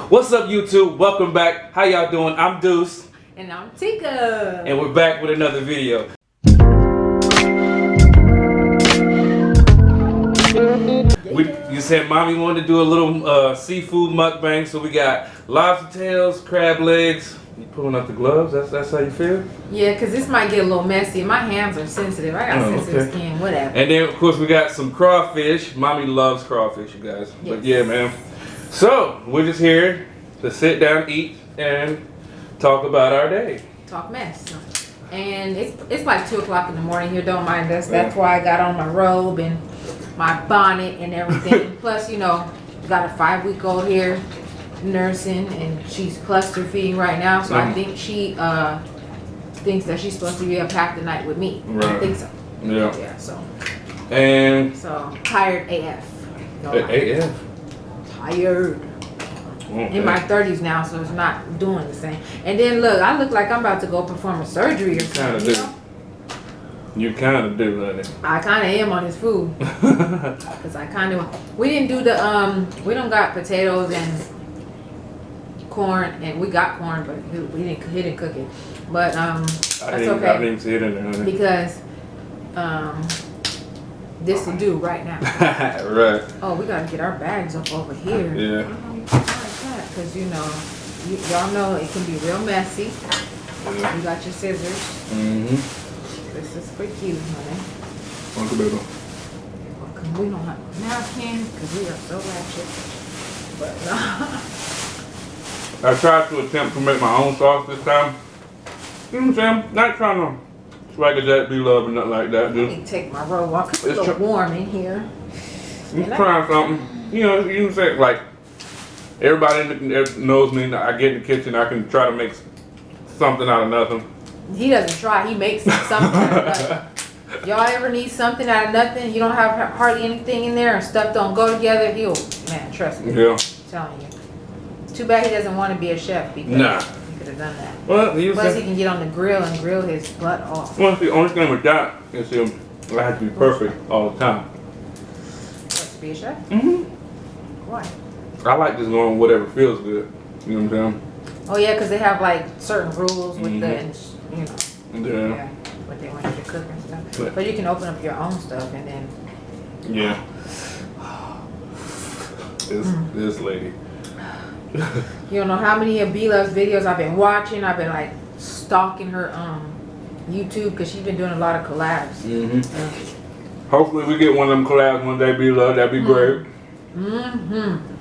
What's up, YouTube? Welcome back. How y'all doing? I'm Deuce. And I'm Tika. And we're back with another video. You said mommy wanted to do a little seafood mukbang, so we got lobster tails, crab legs. You pulling up the gloves? That's how you feel? Yeah, because this might get a little messy. My hands are sensitive. I got sensitive skin, whatever. And then, of course, we got some crawfish. Mommy loves crawfish, you guys. Yes. But yeah, man. So, we're just here to sit down, eat, and talk about our day. Talk mess. And it's like 2 o'clock in the morning here. Don't mind us. That's why I got on my robe and my bonnet and everything. Plus, you know, got a 5-week-old here nursing, and she's cluster feeding right now. So I think she thinks that she's supposed to be up half the night with me. Right. I think so. Yeah. Yeah. So tired AF. AF. Tired. In my 30s now, so it's not doing the same. And then look, I look like I'm about to go perform a surgery or something. You kind of do, honey. I kind of am on this food. Because we didn't do the, we don't got potatoes and corn, and we got corn, but he didn't cook it. But, that's okay. I didn't even see it in there, honey. Because, this will do right now. Right. Oh, we got to get our bags up over here. Yeah. Because, you know, y'all know it can be real messy. Yeah. You got your scissors. Mm-hmm. This is for you, honey. Uncle Baby. We don't have a napkin because we are so ratchet. But I tried to attempt to make my own sauce this time. You know what I'm saying? Not trying to swagger that, be love, or nothing like that, dude. Let me take my robe off. It's a little warm in here. I'm trying something. You know what I'm saying? Like, everybody knows me. I get in the kitchen, I can try to make something out of nothing. He doesn't try. He makes something out of nothing. Y'all ever need something out of nothing? You don't have hardly anything in there and stuff don't go together? Man, trust me. Yeah. I'm telling you. Too bad he doesn't want to be a chef because he could have done that. Well, plus he can get on the grill and grill his butt off. Well, the only thing with that is I have to be perfect all the time. What, to be a chef? Mm-hmm. Why? I like just going whatever feels good. You know what I'm saying? Oh yeah, because they have like certain rules with the, you know. Yeah. What they want you to cook and stuff. But you can open up your own stuff and then. Yeah. This lady. You don't know how many of B-Love's videos I've been watching. I've been like stalking her YouTube because she's been doing a lot of collabs. Mm-hmm. Hopefully we get one of them collabs one day, B-Love. That'd be great. Mm-hmm.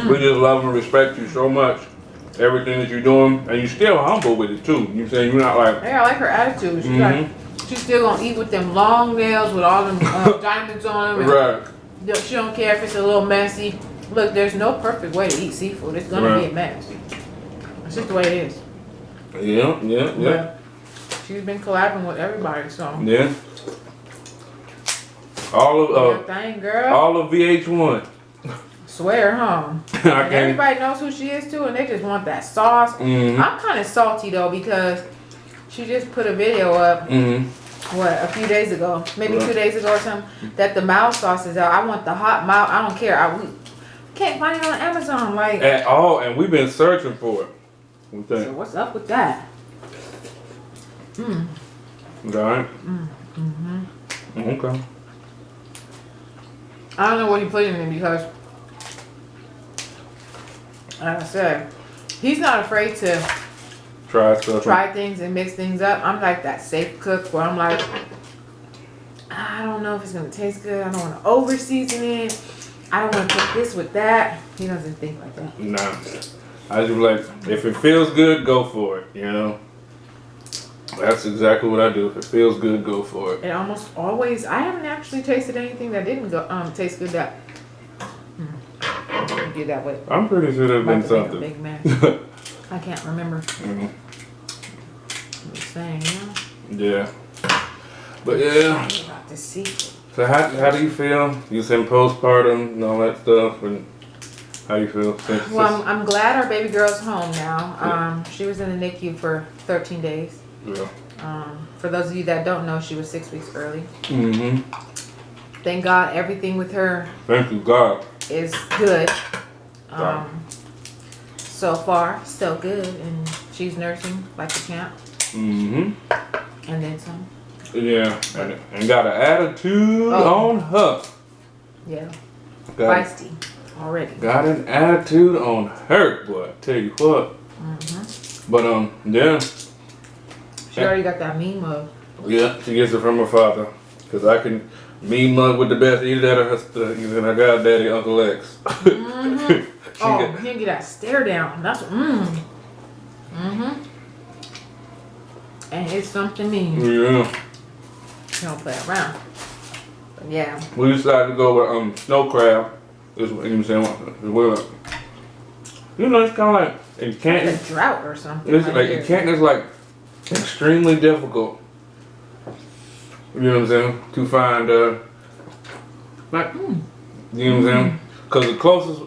We just love and respect you so much. Everything that you're doing, and you're still humble with it too. You know what I'm saying? You're not like. Yeah, I like her attitude. She's like, she's still gonna eat with them long nails with all them diamonds on them. Right. She don't care if it's a little messy. Look, there's no perfect way to eat seafood. It's gonna be a mess. That's just the way it is. Yeah. She's been collabing with everybody, so. Yeah. All of VH1. Swear, huh? And everybody knows who she is too, and they just want that sauce. I'm kind of salty though because she just put a video up, a few days ago, maybe 2 days ago or something, that the mild sauce is out. I want the hot mild. I don't care. We can't find it on Amazon, like at all, and we've been searching for it. So what's up with that? Right. Okay. I don't know what he put in it because. Like I said, he's not afraid to try things and mix things up. I'm like that safe cook where I'm like, I don't know if it's gonna taste good. I don't want to over season it. I don't want to cook this with that. He doesn't think like that. Nah, I just like if it feels good, go for it. You know, that's exactly what I do. If it feels good, go for it. And almost always, I haven't actually tasted anything that didn't go taste good. That. Do that way. I'm pretty sure there's been something. Big mess. I can't remember. I'm just saying, Yeah. But yeah. About to see. So how do you feel? You said postpartum and all that stuff, and how do you feel? Well, I'm glad our baby girl's home now. She was in the NICU for 13 days. Yeah. For those of you that don't know, she was 6 weeks early. Thank God, everything with her. Thank you, God. Is good. so far, so good. And she's nursing like a champ. Mm-hmm. And then some. Yeah, and got an attitude on her. Yeah. Feisty already. Got an attitude on her, boy. I tell you what. But yeah. She already got that mean mug. Yeah, she gets it from her father. Cause I can mean mug with the best. Either that or her goddaddy Uncle X. Oh, he can get that stare down. That's And it's something mean. Yeah. He don't play around. But yeah. We decided to go with snow crab. Is what you saying? You know, it's kind of like in Canton. Like a drought or something. It's like in Canton, it's like extremely difficult. You know what I'm saying? To find like you know what I'm saying? Because the closest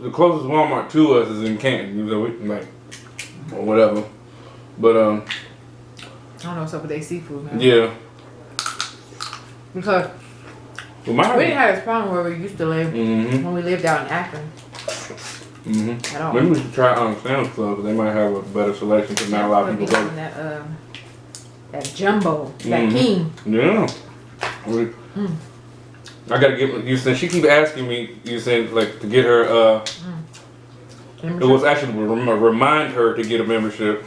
Walmart to us is in Canton. You know, like or whatever. But I don't know what's up with their seafood, man. Yeah. Because we didn't have this problem where we used to live when we lived out in Akron. At all. Maybe we should try Sam's Club because they might have a better selection because not a lot of people go. That jumbo, that king. Yeah. I gotta get you. Since she keep asking me, you saying like to get her. It was actually remind her to get a membership.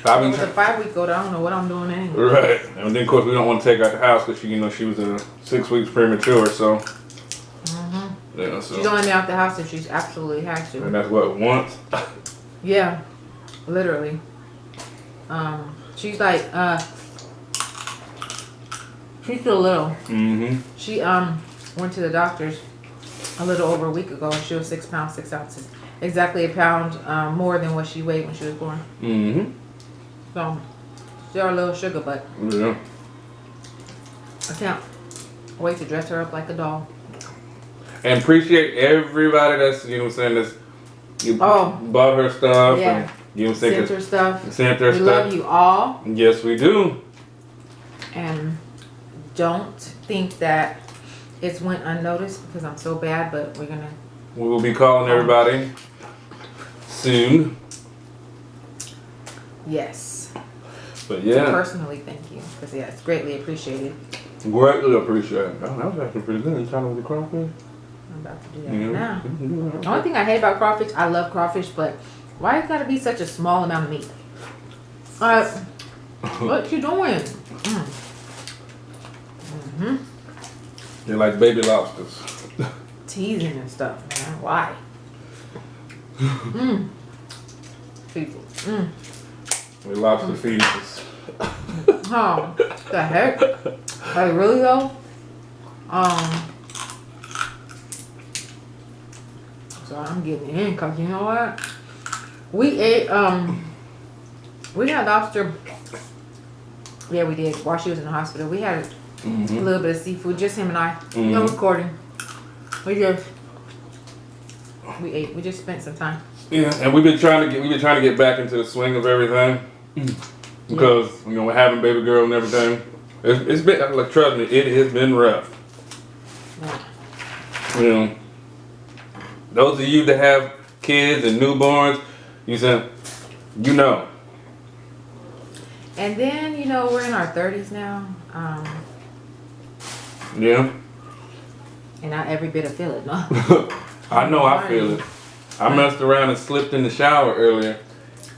With a 5 week old, I don't know what I'm doing anyway. Right, and then of course we don't want to take her out the house because she was in 6 weeks premature, so. Yeah, so. She's only been out the house if she's absolutely has to. And that's what, once? Yeah, literally. She's like she's still little. She went to the doctor's a little over a week ago and she was 6 pounds 6 ounces, exactly a pound more than what she weighed when she was born. So still a little sugar, but yeah, I can't wait to dress her up like a doll. And appreciate everybody that's, you know what I'm saying, that's bought her stuff. Yeah. And, you know what I'm saying, sent her stuff. Sent her we stuff. love you all. Yes, we do. And don't think that it's went unnoticed because I'm so bad, but we will be calling everybody soon. Yes. But yeah. So personally, thank you. Because yeah, it's greatly appreciated. Greatly appreciated. Oh, that was actually pretty good. You trying to with the crawfish? I'm about to do that now. The only thing I hate about crawfish, I love crawfish, but why it gotta be such a small amount of meat? What you doing? They're like baby lobsters. Teasing and stuff, man. Why? People. They're lobster fetuses. Oh, the heck? Like really though? So I'm getting in because you know what? We ate we had lobster. Yeah, we did while she was in the hospital. We had a little bit of seafood, just him and I. No recording. We ate. We just spent some time. Yeah, and we've been trying to get back into the swing of everything. Because you know, we're having baby girl and everything. It's been like, trust me, it has been rough. Yeah. You know, those of you that have kids and newborns, you said, you know. And then you know we're in our 30s now. Yeah. And not every bit of feel it, no. I know, I feel it. I messed around and slipped in the shower earlier.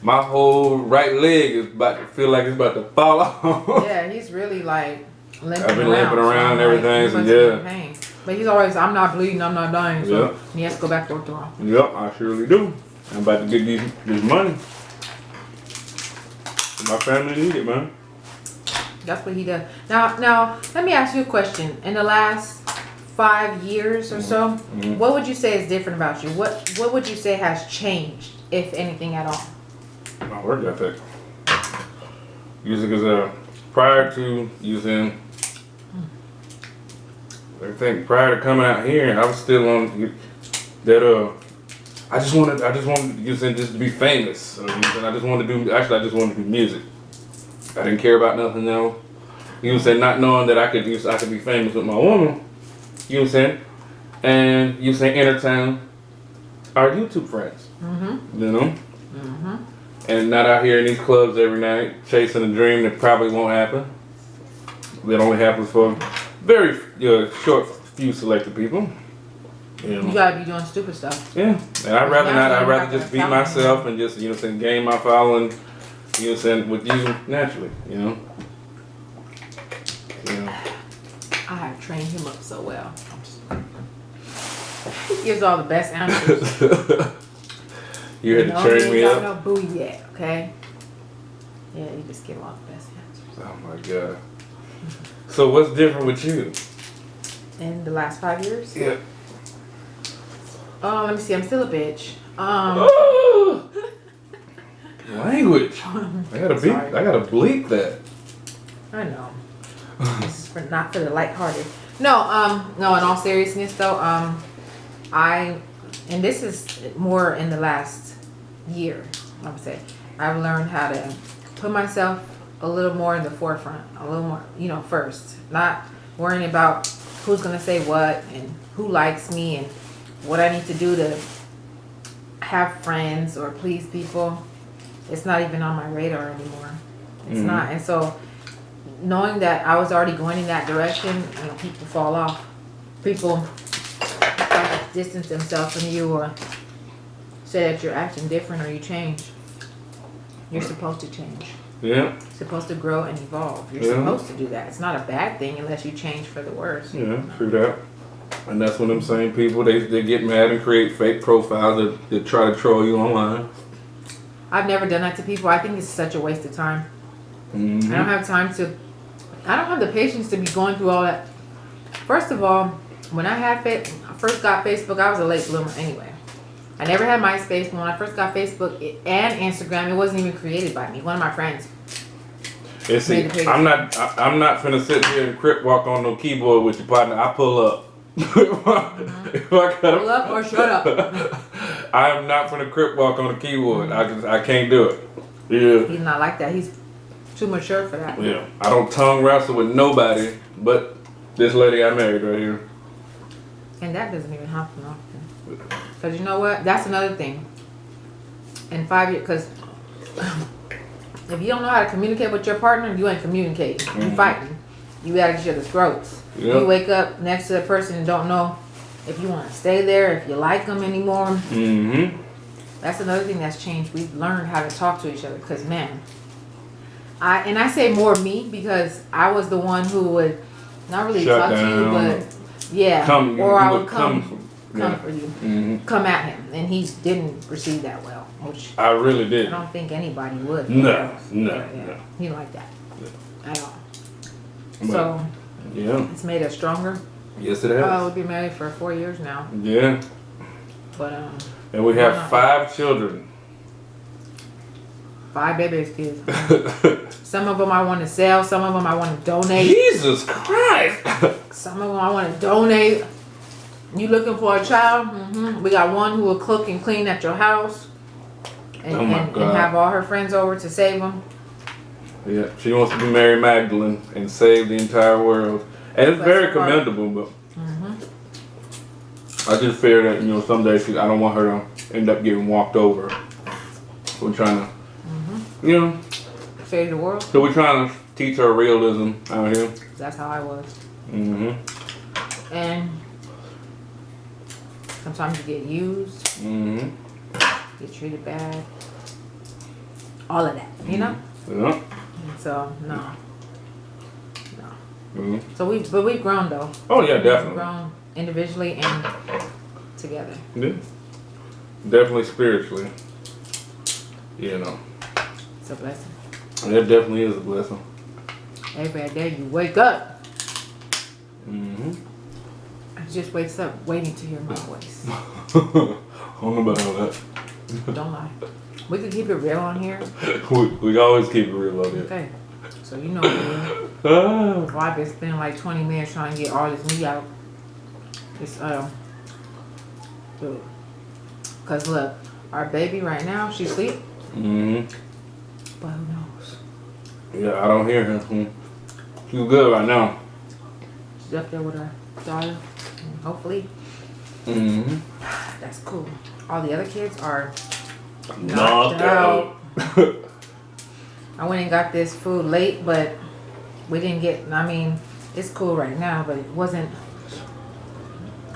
My whole right leg is about to feel like it's about to fall off. Yeah, he's really like limping around. I've been limping around and everything, so yeah. Pain. But he's always, I'm not bleeding, I'm not dying, so he has to go back to ortho. Yep, I surely do. I'm about to get this money. My family need it, man. That's what he does. Now, let me ask you a question. In the last 5 years or so, what would you say is different about you? What would you say has changed, if anything at all? My work ethic. Using as prior to using, I think prior to coming out here, I was still on that. I just wanted using just to be famous. So, I just wanted to do music. I didn't care about nothing else. You know what I'm saying? Not knowing that I could be famous with my woman. You know what I'm saying? And you saying entertain our YouTube friends. Mm-hmm. You know? Mm-hmm. And not out here in these clubs every night chasing a dream that probably won't happen. That only happens for very short few selected people. You know? You gotta be doing stupid stuff. Yeah. And I'd rather not. I'd rather Not just be gonna myself and just, gain my following, with you naturally, I have trained him up so well. He gives all the best answers. You had to train me up. No booty yet, okay? Yeah, you just give all the best answers. Oh my God. So what's different with you? In the last 5 years? Yeah. Oh, let me see. I'm still a bitch. Language. I gotta bleep that. I know. This is not for the lighthearted. No, in all seriousness though, and this is more in the last year, I would say, I've learned how to put myself a little more in the forefront, a little more, first. Not worrying about who's gonna say what and who likes me and what I need to do to have friends or please people. It's not even on my radar anymore. It's not. And so knowing that I was already going in that direction, people fall off. People try to distance themselves from you or say that you're acting different or you change. You're supposed to change. Yeah. You're supposed to grow and evolve. You're supposed to do that. It's not a bad thing unless you change for the worse. Yeah, true that. And that's when them same people, they get mad and create fake profiles that try to troll you online. I've never done that to people. I think it's such a waste of time. I don't have time to, I don't have the patience to be going through all that. First of all, when I first got Facebook, I was a late bloomer anyway. I never had MySpace. When I first got Facebook and Instagram, it wasn't even created by me. One of my friends. And see, I'm not finna sit here and crip walk on no keyboard with your partner. I pull up. If I pull up or shut up. I am not finna crip walk on the keyboard. I can't do it. Yeah. He's not like that. He's too mature for that. Yeah. I don't tongue wrestle with nobody but this lady I married right here. And that doesn't even happen often. Because you know what? That's another thing. In 5 years, because if you don't know how to communicate with your partner, you ain't communicating. You fighting. You at each other's throats. Yep. You wake up next to a person and don't know if you want to stay there, if you like them anymore. That's another thing that's changed. We've learned how to talk to each other. Because, man, I say more me because I was the one who would not really talk to you, but I would come for you, come at him, and he didn't receive that well, which I really did. I don't think anybody would. No. He didn't like that at all. So it's made us stronger. Yes, it has. We've been married for 4 years now. Yeah. But and we have 5 children. 5 babies, kids. Some of them I want to sell. Some of them I want to donate. Jesus Christ. Some of them I want to donate. You looking for a child? We got one who will cook and clean at your house. And have all her friends over to save them. Yeah, she wants to be Mary Magdalene and save the entire world. And it's very commendable, but I just fear that, someday I don't want her to end up getting walked over. We're trying to, save the world. So we're trying to teach her realism out here. That's how I was. And sometimes you get used, get treated bad, all of that, Yeah. So no. So we've grown though. Oh yeah, definitely. We've grown individually and together. Yeah. Definitely spiritually. It's a blessing. It definitely is a blessing. Every day you wake up. I just wakes up waiting to hear my voice. I don't know about all that. Don't lie. We can keep it real on here. we always keep it real on here. Okay. So you know what well, I've been spending like 20 minutes trying to get all this meat out. It's because look, our baby right now, she's asleep. But who knows? Yeah, I don't hear her. She's good right now. She's up there with her daughter. And hopefully Mm-hmm. That's cool. All the other kids are Knocked out. I went and got this food late, but we didn't get, I mean, it's cool right now, but it wasn't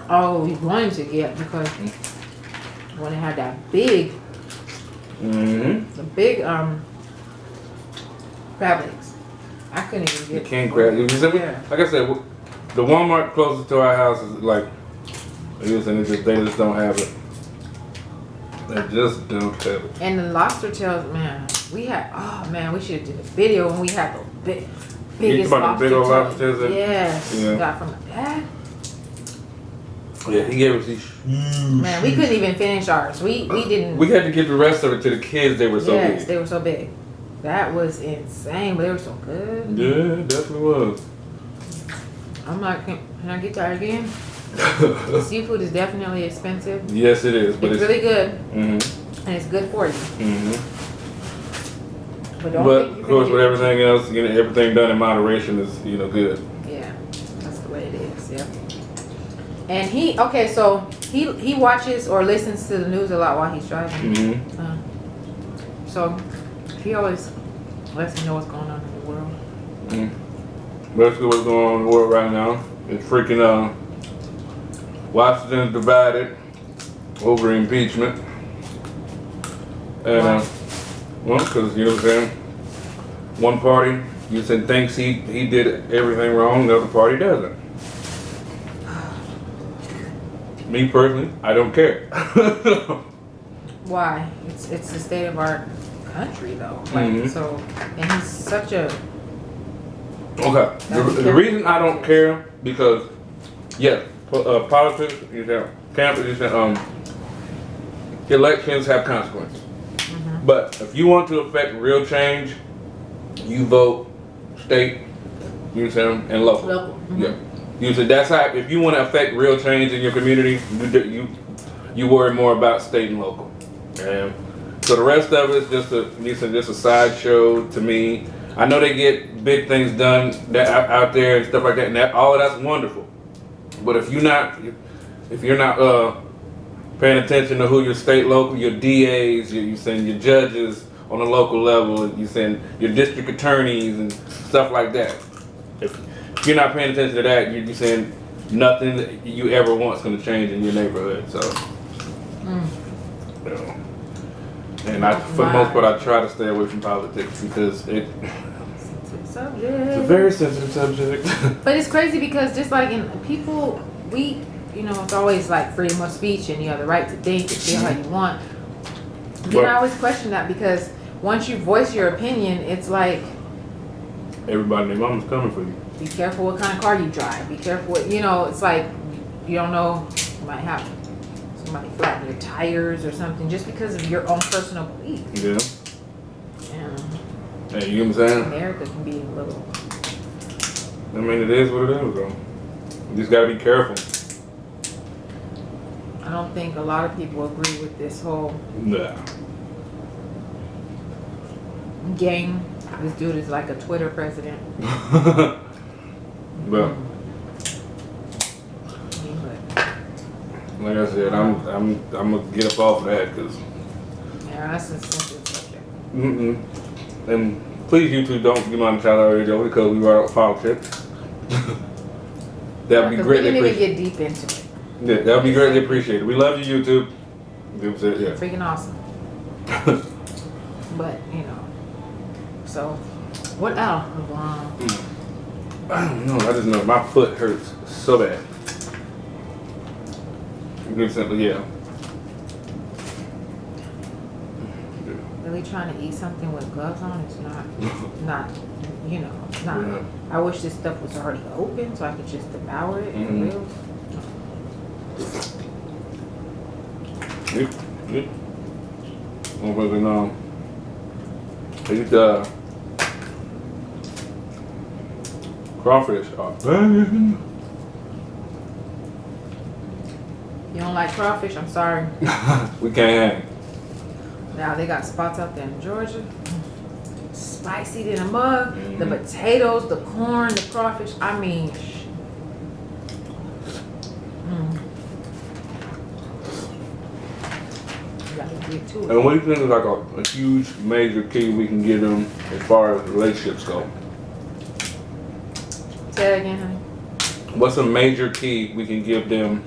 all we wanted to get because when it had that big, the big crab legs, I couldn't even get. You can't grab. Yeah. Like I said, the Walmart closest to our house is like, they just don't have it. They just don't have it. And the lobster tails, man, we should have did a video when we had the biggest lobster big old tails. lobster tails? Yes, Yeah. got from my dad. Yeah, he gave us these. Man, we couldn't even finish ours. We didn't. We had to give the rest of it to the kids. They were so big. Yes, they were so big. That was insane, but they were so good. Yeah, it definitely was. I'm like, can I get that again? The seafood is definitely expensive. Yes, it is. But It's really good, and it's good for you. But of course, with everything else, everything done in moderation is, good. Yeah, that's the way it is. Yeah. And he watches or listens to the news a lot while he's driving. So he always lets me know what's going on in the world. Basically, what's going on in the world right now is freaking Washington's divided over impeachment. And well, because you know what I'm saying, one party thinks he did everything wrong, the other party doesn't. Me personally, I don't care. Why? It's the state of our country though. Like so, and he's such a. Okay. The reason I don't care because, yes, politics, elections have consequences. But if you want to affect real change, you vote state, and local. Yeah. That's how. If you want to affect real change in your community, you worry more about state and local. And so the rest of it is just a sideshow to me. I know they get big things done out there and stuff like that, and all of that's wonderful. But if you're not paying attention to who your state, local, your DAs, you send your judges on a local level, you send your district attorneys and stuff like that. If you're not paying attention to that, you're saying nothing that you ever want is going to change in your neighborhood. So, and for the most part, I try to stay away from politics because it's a very sensitive subject. But it's crazy because just like in people, it's always like freedom of speech and you have the right to think and feel how you want. Then I always question that because once you voice your opinion, it's like everybody and their mama's coming for you. Be careful what kind of car you drive. Be careful what, it's like you don't know, you might have somebody flatten your tires or something just because of your own personal belief. Yeah. And you know what I'm saying? America can be a little. I mean, it is what it is, though. You just gotta be careful. I don't think a lot of people agree with this whole gang. This dude is like a Twitter president. But like I said, I'm gonna get up off of that because that's a sensitive subject. And please, YouTube, don't get on the channel radio because we are out politics. That'd be greatly appreciated. We didn't even get deep into it. Yeah, that'd be greatly appreciated. We love you, YouTube. Yeah. Freaking awesome. But so what else? I don't know. I just know my foot hurts so bad. Yeah. Really trying to eat something with gloves on is not. Yeah. I wish this stuff was already open so I could just devour it for real. These crawfish are banging. You don't like crawfish? I'm sorry. We can't hang. Now they got spots out there in Georgia. Spicy in a mug. The potatoes, the corn, the crawfish. I mean, gotta get to it. And what do you think is like a huge, major key we can give them as far as relationships go? Say that again, honey. What's a major key we can give them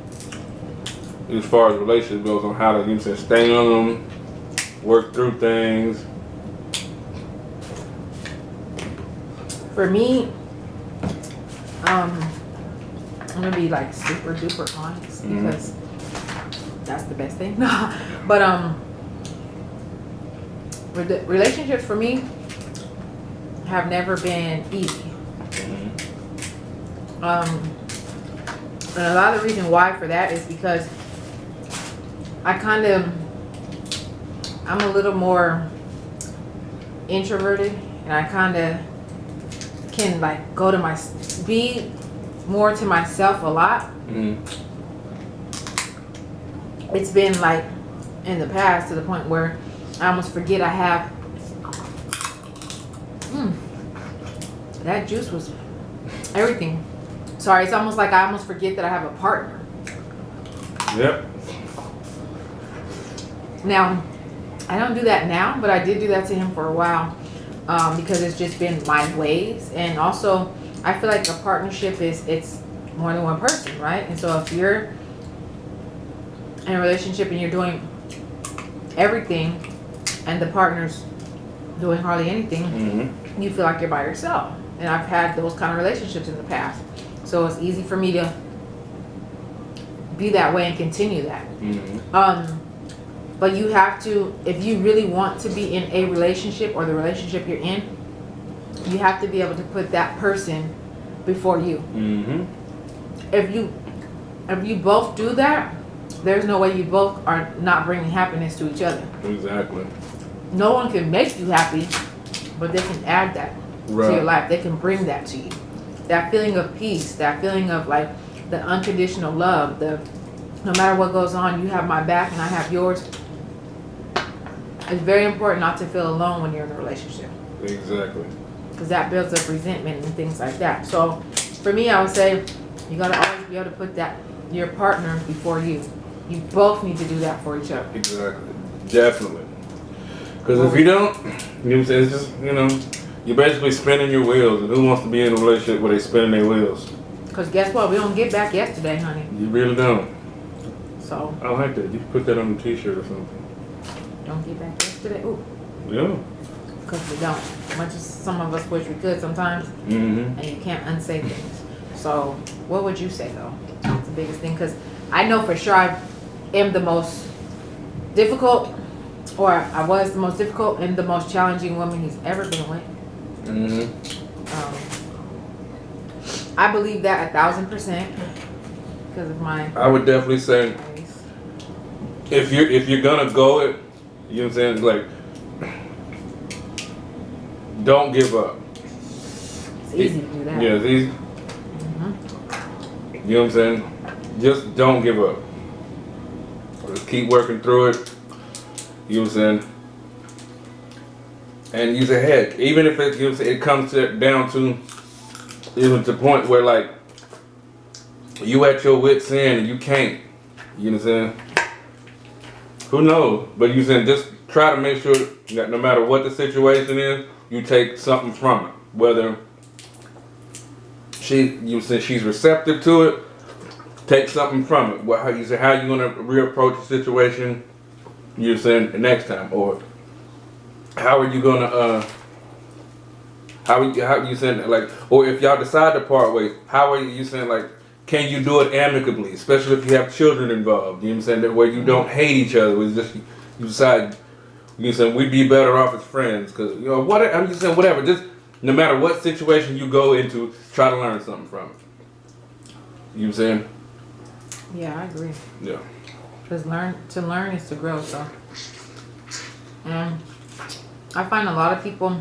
as far as relationships goes on how to, you know what I'm saying, stay on them, work through things? For me, I'm gonna be like super duper honest because that's the best thing. But relationships for me have never been easy. And a lot of the reason why for that is because I'm a little more introverted, and I kind of can like be more to myself a lot. It's been like in the past to the point where I almost forget I have. That juice was everything. Sorry, it's almost like I almost forget that I have a partner. Yep. Now, I don't do that now, but I did do that to him for a while because it's just been my ways. And also, I feel like a partnership it's more than one person, right? And so if you're in a relationship and you're doing everything and the partner's doing hardly anything, you feel like you're by yourself. And I've had those kind of relationships in the past. So it's easy for me to be that way and continue that. But you have to, if you really want to be in a relationship or the relationship you're in, you have to be able to put that person before you. If you both do that, there's no way you both are not bringing happiness to each other. Exactly. No one can make you happy, but they can add that to your life. They can bring that to you. That feeling of peace, that feeling of like the unconditional love, no matter what goes on, you have my back and I have yours. It's very important not to feel alone when you're in a relationship. Exactly. Because that builds up resentment and things like that. So for me, I would say you gotta always be able to put your partner before you. You both need to do that for each other. Exactly. Definitely. Because if you don't, you know what I'm saying, it's just, you're basically spinning your wheels. And who wants to be in a relationship where they're spinning their wheels? Because guess what? We don't get back yesterday, honey. You really don't. So. I like that. You can put that on a t-shirt or something. Don't get back yesterday? Ooh. Yeah. Because we don't. Much as some of us wish we could sometimes. And you can't unsay things. So what would you say though? That's the biggest thing. Because I know for sure I am the most difficult, or I was the most difficult and the most challenging woman he's ever been with. I believe that 1,000% because of my. I would definitely say if you're gonna go it, you know what I'm saying, like don't give up. It's easy to do that. Yeah, it's easy. You know what I'm saying? Just don't give up. Just keep working through it. You know what I'm saying? And you say, heck, even if it comes down to even to the point where like you at your wit's end and you can't, you know what I'm saying? Who knows? But you saying just try to make sure that no matter what the situation is, you take something from it. Whether she's receptive to it, take something from it. How you gonna reapproach the situation? You're saying the next time, or how are you gonna how you saying like, or if y'all decide to part ways, how are you saying like, can you do it amicably, especially if you have children involved? You know what I'm saying, that where you don't hate each other, it's just you decide, you know, saying we'd be better off as friends, because I'm just saying whatever, just no matter what situation you go into, try to learn something from it. You know what I'm saying? Yeah, I agree. Yeah. Because to learn is to grow. So, and I find a lot of people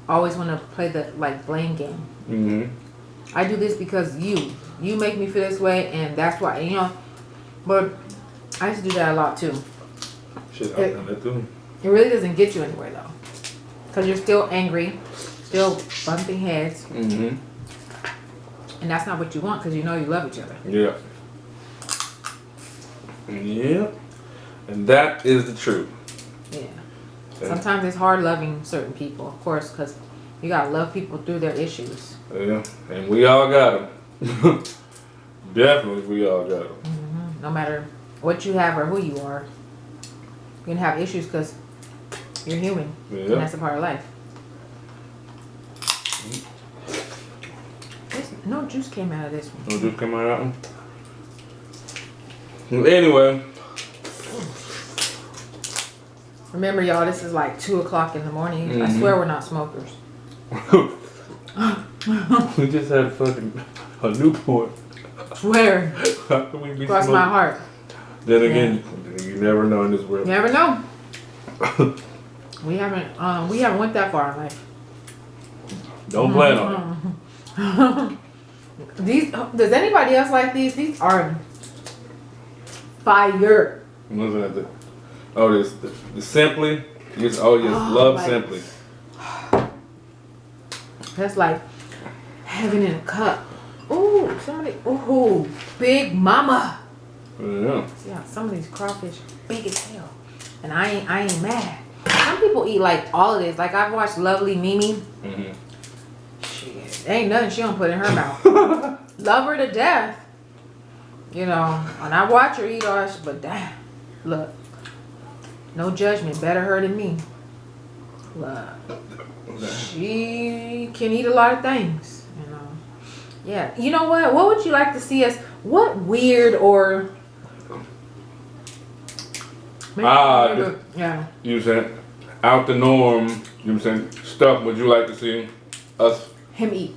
always want to play the blame game. I do this because you make me feel this way, and that's why But I used to do that a lot too. Shit, I've done that too. It really doesn't get you anywhere though, because you're still angry, still bumping heads, and that's not what you want because you know you love each other. Yeah. Yeah. And that is the truth. Yeah. Sometimes it's hard loving certain people, of course, because you gotta love people through their issues. Yeah, and we all got them. Definitely, we all got them. No matter what you have or who you are, you can have issues because you're human, and that's a part of life. No juice came out of this one. No juice came out of that one? Anyway. Remember, y'all, this is like 2 o'clock in the morning. I swear we're not smokers. We just had a Newport. Swear. How can we be Cross smoking? my heart. Then again, you never know in this world. Never know. We haven't went that far in life. Don't plan on it. These, does anybody else like these? These are fire. I'm looking at the Simply. Love like, Simply. That's like heaven in a cup. Ooh, Big Mama. Yeah. Yeah, some of these crawfish big as hell, and I ain't mad. Some people eat like all of this. Like I've watched Lovely Mimi. Shit, ain't nothing she don't put in her mouth. Love her to death. You know, and I watch her eat all that shit, but damn, look, no judgment. Better her than me. Look, she can eat a lot of things. You know. Yeah. You know what? What would you like to see us? What weird or yeah. You said out the norm, you know what I'm saying, stuff would you like to see us? Him eat.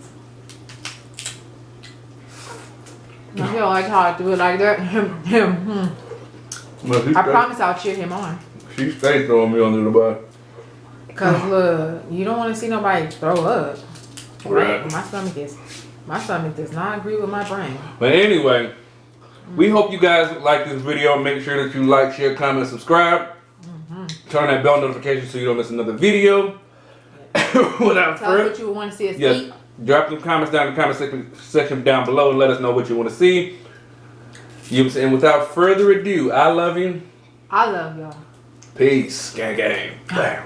I feel like how I do it like that. I promise I'll cheer him on. She stays throwing me under the bus. Cause look, you don't want to see nobody throw up. Right. My stomach does not agree with my brain. But anyway, we hope you guys like this video. Make sure that you like, share, comment, subscribe. Turn that bell notification so you don't miss another video. Without Tell us what you want to see us eat. Drop some comments down in the comment section down below and let us know what you want to see. You know what I'm saying? Without further ado, I love you. I love y'all. Peace. Gang, gang. Bam.